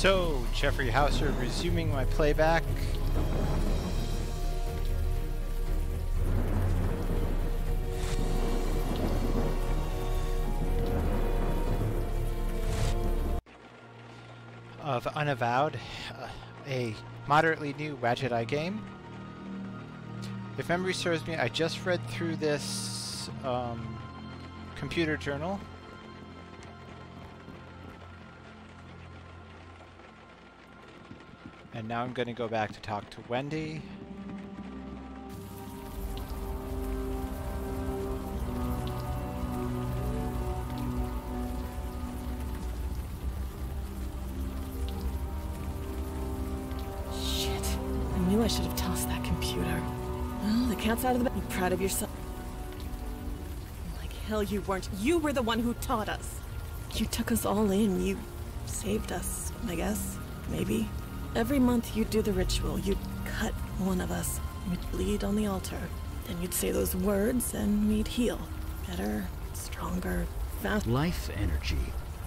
So, Jeffrey Hauser resuming my playback. Of Unavowed, a moderately new Wadjet Eye game. If memory serves me, I just read through this computer journal. And now I'm going to go back to talk to Wendy. Shit. I knew I should have tossed that computer. Well, the cat's out of the bag. You proud of yourself? Like hell you weren't. You were the one who taught us. You took us all in. You saved us, I guess. Maybe. Every month you'd do the ritual. You'd cut one of us. We'd bleed on the altar. Then you'd say those words and we'd heal. Better, stronger, faster. Life energy.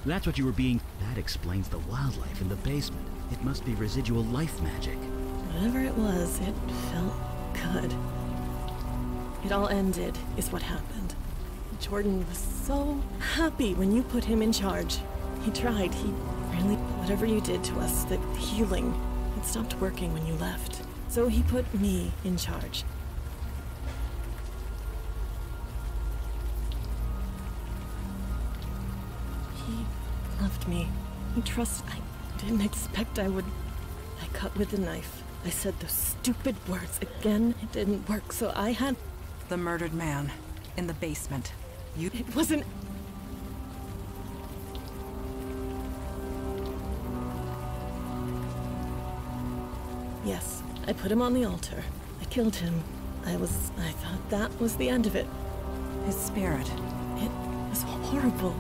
That's what you were being... That explains the wildlife in the basement. It must be residual life magic. Whatever it was, it felt good. It all ended, is what happened. Jordan was so happy when you put him in charge. He tried, he really... Whatever you did to us, the healing, it stopped working when you left. So he put me in charge. He loved me. He trusted. I didn't expect I would. I cut with the knife. I said those stupid words again. It didn't work, so I had... The murdered man in the basement. It wasn't... Yes, I put him on the altar. I killed him. I thought that was the end of it. His spirit. It was horrible.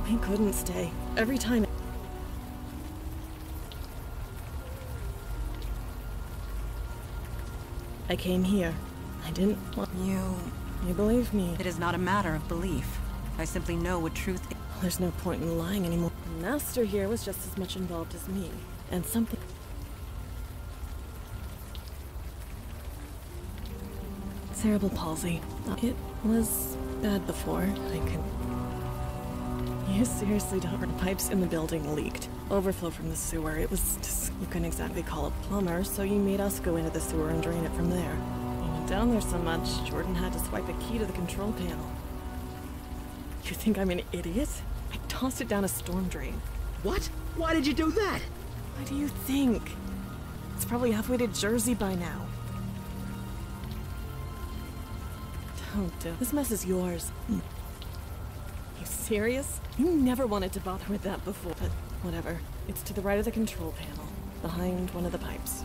I couldn't stay. Every time... I came here. I didn't want... You believe me. It is not a matter of belief. I simply know what truth is. There's no point in lying anymore. The master here was just as much involved as me. And something... Cerebral palsy. It was bad before. You seriously don't... The pipes in the building leaked. Overflow from the sewer. It was just... You couldn't exactly call a plumber, so you made us go into the sewer and drain it from there. You went down there so much, Jordan had to swipe a key to the control panel. You think I'm an idiot? I tossed it down a storm drain. What? Why did you do that? What do you think? It's probably halfway to Jersey by now. Don't do it. This mess is yours. You serious? You never wanted to bother with that before, but whatever. It's to the right of the control panel, behind one of the pipes.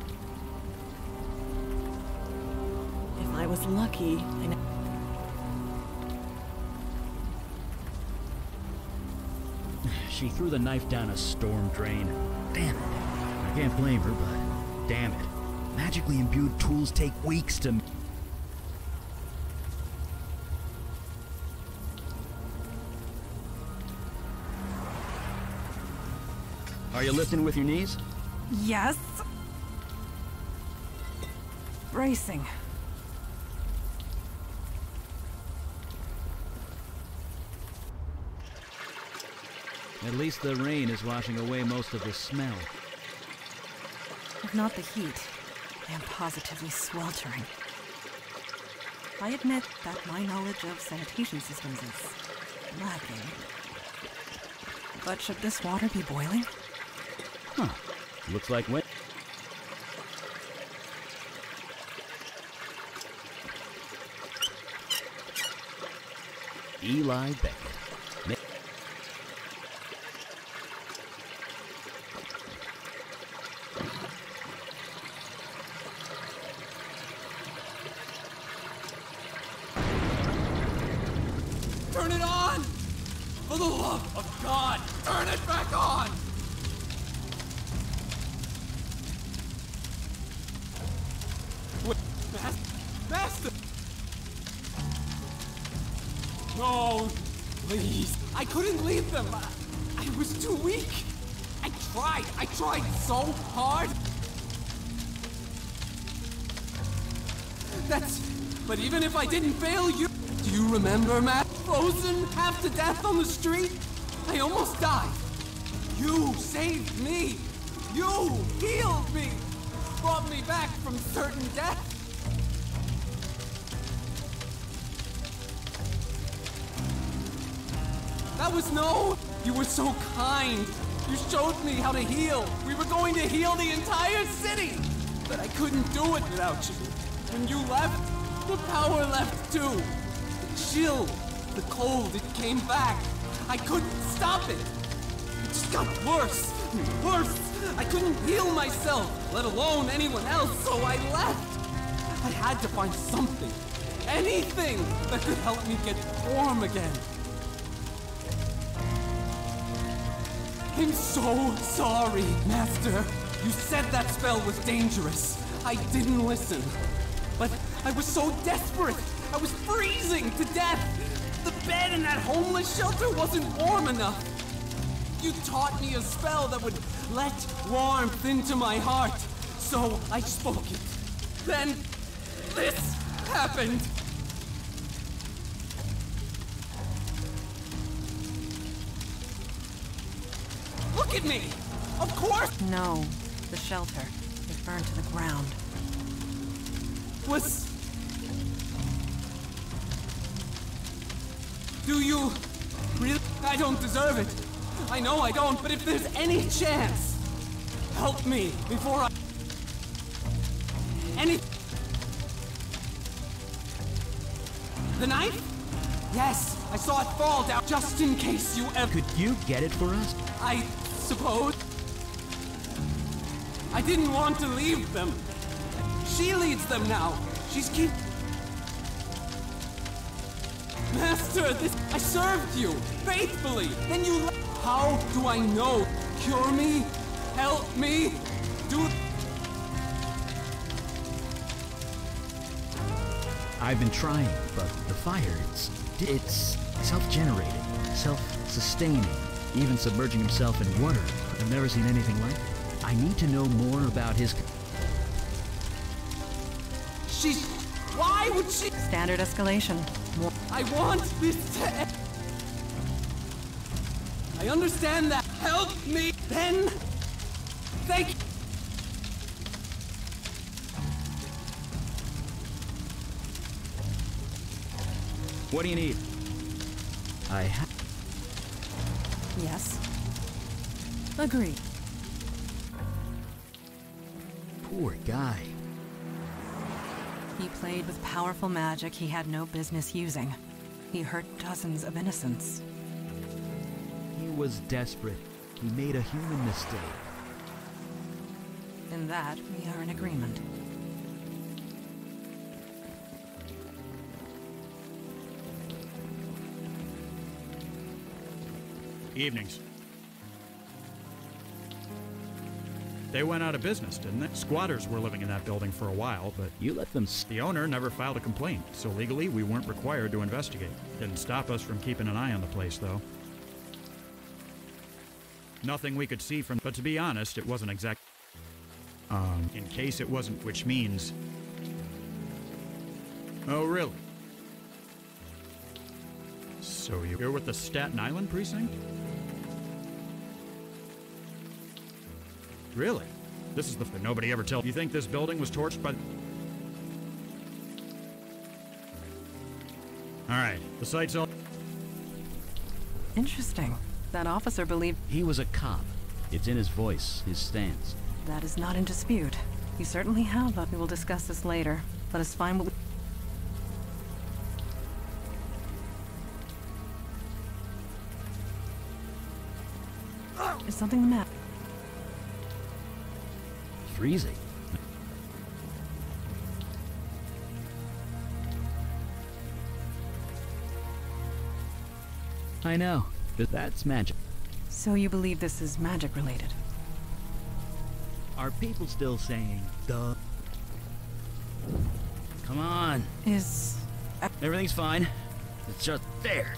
If I was lucky, I know. She threw the knife down a storm drain. Damn it. I can't blame her, but damn it. Magically imbued tools take weeks to... Are you lifting with your knees? Yes. Bracing. At least the rain is washing away most of the smell. If not the heat, I am positively sweltering. I admit that my knowledge of sanitation systems is lacking. But should this water be boiling? Huh. Looks like when... Eli Beckett. Turn it on! For the love of God, turn it back on! What? Master! No, please. I couldn't leave them. I was too weak. I tried so hard. But even if I didn't fail you, do you remember, Matt? Frozen half to death on the street? I almost died. You saved me. You healed me. Brought me back from certain death. That was you were so kind. You showed me how to heal. We were going to heal the entire city. But I couldn't do it without you. When you left, the power left too. The chill, the cold, it came back. I couldn't stop it. It just got worse and worse. I couldn't heal myself, let alone anyone else, so I left. I had to find something, anything that could help me get warm again. I'm so sorry, Master. You said that spell was dangerous. I didn't listen. But I was so desperate. I was freezing to death. The bed in that homeless shelter wasn't warm enough. You taught me a spell that would let warmth into my heart. So I spoke it. Then this happened. Look at me! Of course! No, the shelter. It burned to the ground. Do you really? I don't deserve it. I know I don't, but if there's any chance, help me before I... The knife? Yes, I saw it fall down just in case you ever... Could you get it for us? I suppose. I didn't want to leave them. She leads them now. She's keep... Master, I served you faithfully. Then you... How do I know? Cure me? Help me? I've been trying, but the fire, it's self-generated, self-sustaining, even submerging himself in water. I've never seen anything like it. I need to know more about his... Why would she... Standard escalation. I want this to end. I understand that. Help me, then. Thank you. What do you need? Yes. Agreed. Poor guy. He played with powerful magic he had no business using. He hurt dozens of innocents. He was desperate. He made a human mistake. In that, we are in agreement. Evenings. They went out of business, didn't they? Squatters were living in that building for a while, but You let them the owner never filed a complaint, so legally we weren't required to investigate. Didn't stop us from keeping an eye on the place, though. Nothing we could see from... But to be honest, it wasn't exact... in case it wasn't, which means... Oh, really? So you're with the Staten Island precinct? Really? This is the... Nobody ever tells... You think this building was torched by... Alright, the site's all... Interesting. That officer believed... He was a cop. It's in his voice, his stance. That is not in dispute. You certainly have, but we will discuss this later. Let us find what we... Is something the matter? Freezing. I know, but that's magic. So you believe this is magic related? Are people still saying, duh? Come on. Is... Everything's fine. It's just there.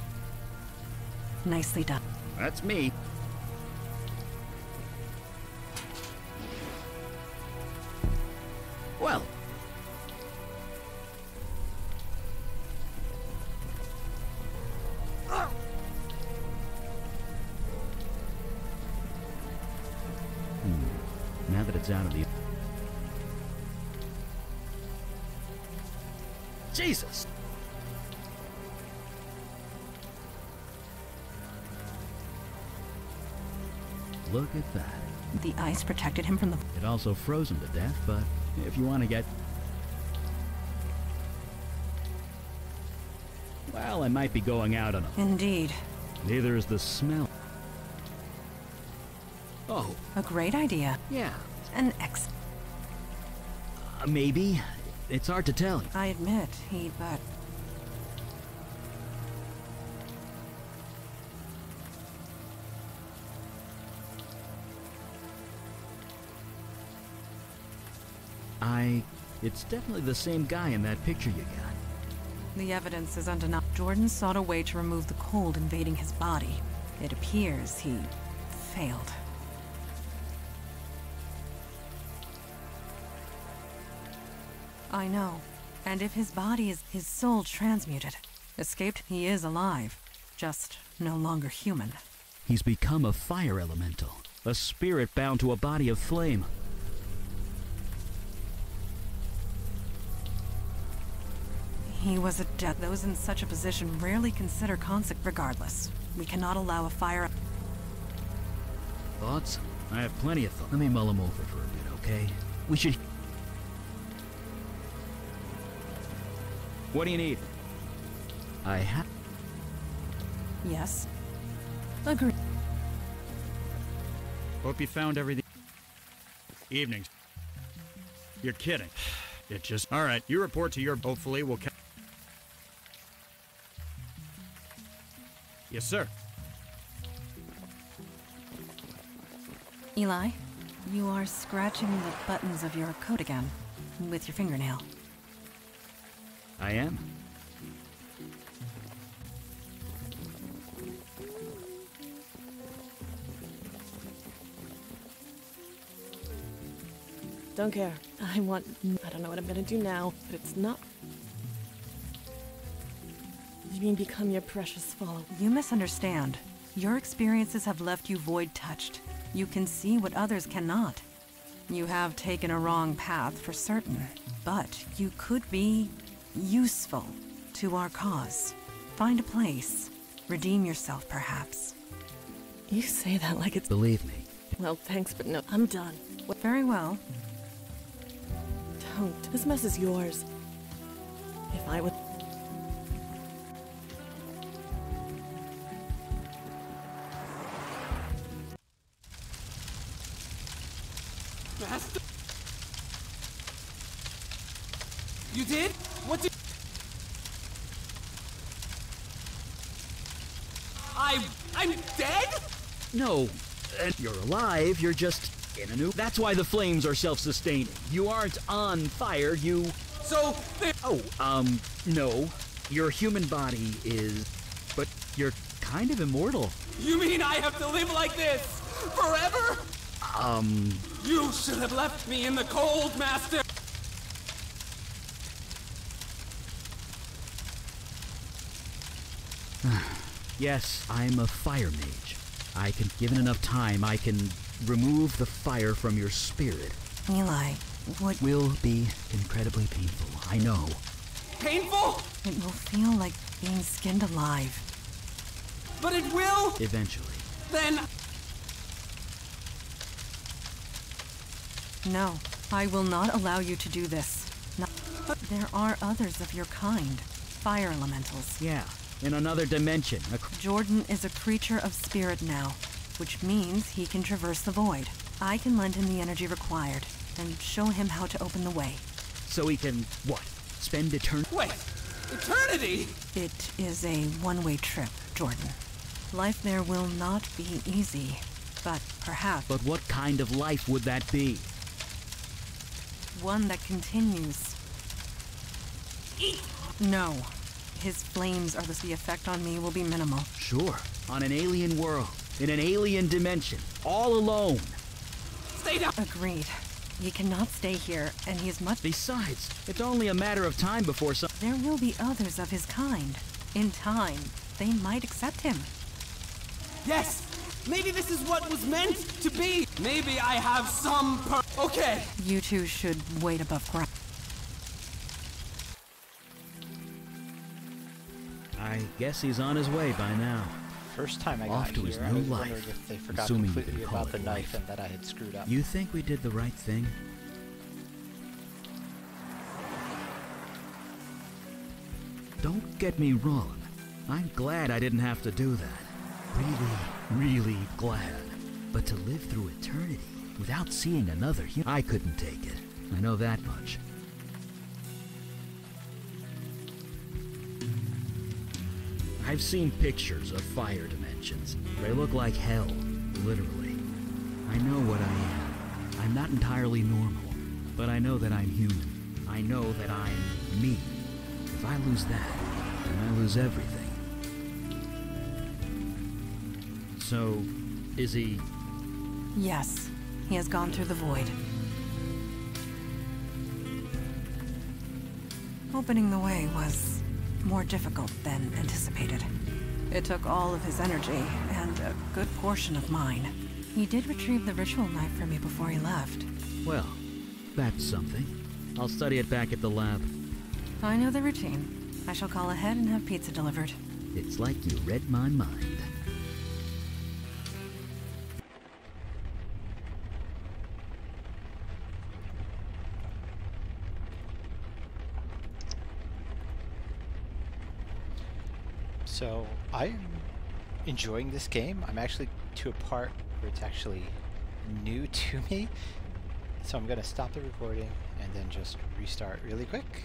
Nicely done. That's me. Well, now that it's out of the... Jesus! Look at that. The ice protected him from the... It also froze him to death, but if you want to get... Well, I might be going out on a... Indeed. Neither is the smell. Oh, A great idea. yeah. An ex... Maybe. It's hard to tell. I admit, but... It's definitely the same guy in that picture you got. The evidence is undeniable. Jordan sought a way to remove the cold invading his body. It appears he failed. I know. And if his body is his soul transmuted, escaped, he is alive. Just no longer human. He's become a fire elemental. A spirit bound to a body of flame. He was a death. Those in such a position rarely consider consequences. Regardless, we cannot allow a fire... Thoughts? I have plenty of thoughts. Let me mull them over for a bit, okay? We should... What do you need? I have... Yes. Agree. Hope you found everything. Evenings. You're kidding. It just... All right, you report to your... Hopefully we'll... Yes, sir. Eli, you are scratching the buttons of your coat again, with your fingernail. I am. Don't care. I don't know what I'm gonna do now, but it's not... You mean become your precious follower? You misunderstand. Your experiences have left you void-touched. You can see what others cannot. You have taken a wrong path for certain, but you could be useful to our cause. Find a place. Redeem yourself, perhaps. You say that like it's... Believe me. Well, thanks, but no. I'm done. Very well. Don't. This mess is yours. If I would... Master? You did? What did... I'm dead? No, you're alive, you're just in a new... That's why the flames are self-sustaining. You aren't on fire, you... So, no. Your human body is... But you're kind of immortal. you mean I have to live like this? Forever? You should have left me in the cold, Master! Yes, I'm a fire mage. Given enough time, I can remove the fire from your spirit. Eli, what... Will be incredibly painful, I know. Painful? It will feel like being skinned alive. But it will? Eventually. Then... No, I will not allow you to do this. But there are others of your kind. Fire elementals. Yeah, in another dimension. Jordan is a creature of spirit now, which means he can traverse the void. I can lend him the energy required, and show him how to open the way. So he can, what? Spend eternity? Wait, eternity? It is a one-way trip, Jordan. Life there will not be easy, but perhaps... But what kind of life would that be? One that continues. No. His flames are the effect on me will be minimal. Sure. On an alien world. In an alien dimension. All alone. Stay down! Agreed. He cannot stay here, and he is much... Besides, it's only a matter of time before some... There will be others of his kind. In time, they might accept him. Yes! Maybe this is what was meant to be! Maybe I have some Okay! You two should wait above ground. I guess he's on his way by now. First time I Off got to his here, I new was life, wondering if they forgot assuming you completely can call about the it knife life. and that I had screwed up. You think we did the right thing? Don't get me wrong. I'm glad I didn't have to do that. Really glad. But to live through eternity without seeing another human, I couldn't take it. I know that much. I've seen pictures of fire dimensions. They look like hell, literally. I know what I am. I'm not entirely normal, but I know that I'm human. I know that I'm me. If I lose that, then I lose everything. So, is he... Yes, he has gone through the void. Opening the way was more difficult than anticipated. It took all of his energy, and a good portion of mine. He did retrieve the ritual knife for me before he left. Well, that's something. I'll study it back at the lab. I know the routine. I shall call ahead and have pizza delivered. It's like you read my mind. So I'm enjoying this game. I'm actually to a part where it's actually new to me. So I'm going to stop the recording and then just restart really quick.